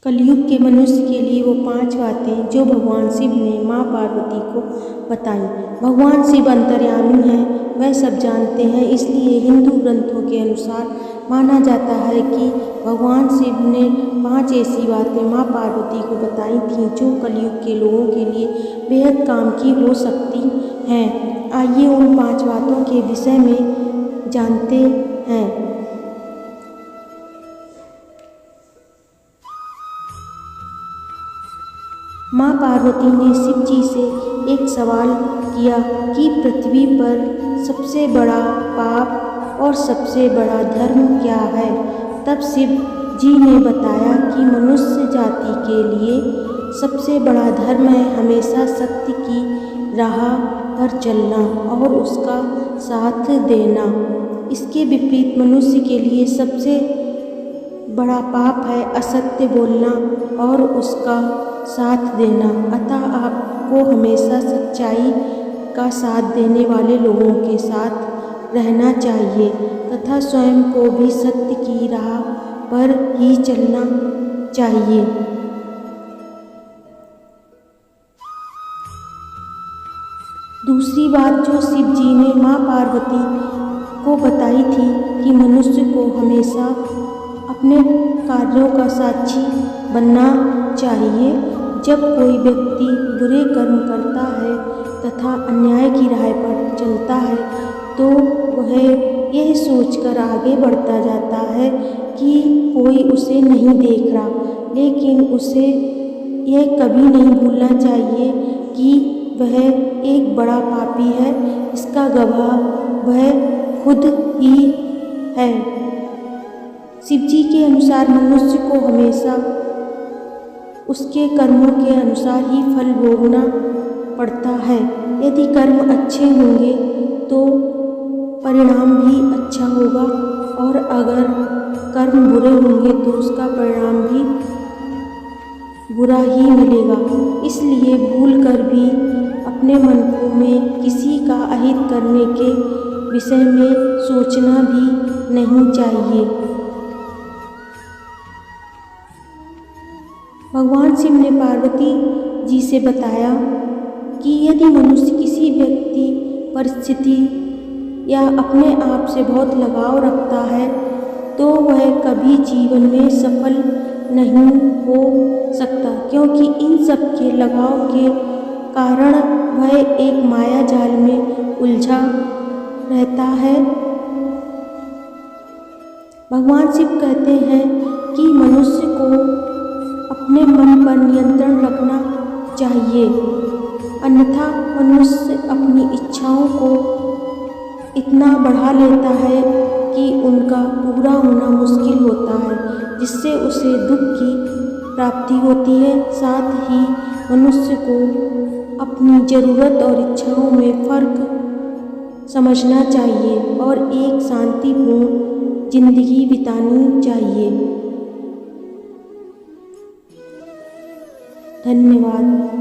कलयुग के मनुष्य के लिए वो 5 बातें जो भगवान शिव ने माँ पार्वती को बताई। भगवान शिव अंतर्यामी हैं, वह सब जानते हैं, इसलिए हिंदू ग्रंथों के अनुसार माना जाता है कि भगवान शिव ने 5 ऐसी बातें माँ पार्वती को बताई थीं जो कलयुग के लोगों के लिए बेहद काम की हो सकती हैं। आइए उन 5 बातों के विषय में जानते हैं। माँ पार्वती ने शिव जी से एक सवाल किया कि पृथ्वी पर सबसे बड़ा पाप और सबसे बड़ा धर्म क्या है। तब शिव जी ने बताया कि मनुष्य जाति के लिए सबसे बड़ा धर्म है हमेशा सत्य की राह पर चलना और उसका साथ देना। इसके विपरीत मनुष्य के लिए सबसे बड़ा पाप है असत्य बोलना और उसका साथ देना। अतः आपको हमेशा सच्चाई का साथ देने वाले लोगों के साथ रहना चाहिए तथा स्वयं को भी सत्य की राह पर ही चलना चाहिए। दूसरी बात जो शिव जी ने माँ पार्वती को बताई थी कि मनुष्य को हमेशा अपने कार्यों का साक्षी बनना चाहिए। जब कोई व्यक्ति बुरे कर्म करता है तथा अन्याय की राह पर चलता है तो वह यह सोचकर आगे बढ़ता जाता है कि कोई उसे नहीं देख रहा, लेकिन उसे यह कभी नहीं भूलना चाहिए कि वह एक बड़ा पापी है। इसका गवाह वह खुद ही है। शिव जी के अनुसार मनुष्य को हमेशा उसके कर्मों के अनुसार ही फल भोगना पड़ता है। यदि कर्म अच्छे होंगे तो परिणाम भी अच्छा होगा और अगर कर्म बुरे होंगे तो उसका परिणाम भी बुरा ही मिलेगा। इसलिए भूल कर भी अपने मन में किसी का अहित करने के विषय में सोचना भी नहीं चाहिए। भगवान शिव ने पार्वती जी से बताया कि यदि मनुष्य किसी व्यक्ति, परिस्थिति या अपने आप से बहुत लगाव रखता है तो वह कभी जीवन में सफल नहीं हो सकता, क्योंकि इन सब के लगाव के कारण वह एक माया जाल में उलझा रहता है। भगवान शिव कहते हैं कि मनुष्य को अपने मन पर नियंत्रण रखना चाहिए, अन्यथा मनुष्य अपनी इच्छाओं को इतना बढ़ा लेता है कि उनका पूरा होना मुश्किल होता है, जिससे उसे दुख की प्राप्ति होती है। साथ ही मनुष्य को अपनी ज़रूरत और इच्छाओं में फ़र्क समझना चाहिए और एक शांतिपूर्ण जिंदगी बितानी चाहिए। धन्यवाद।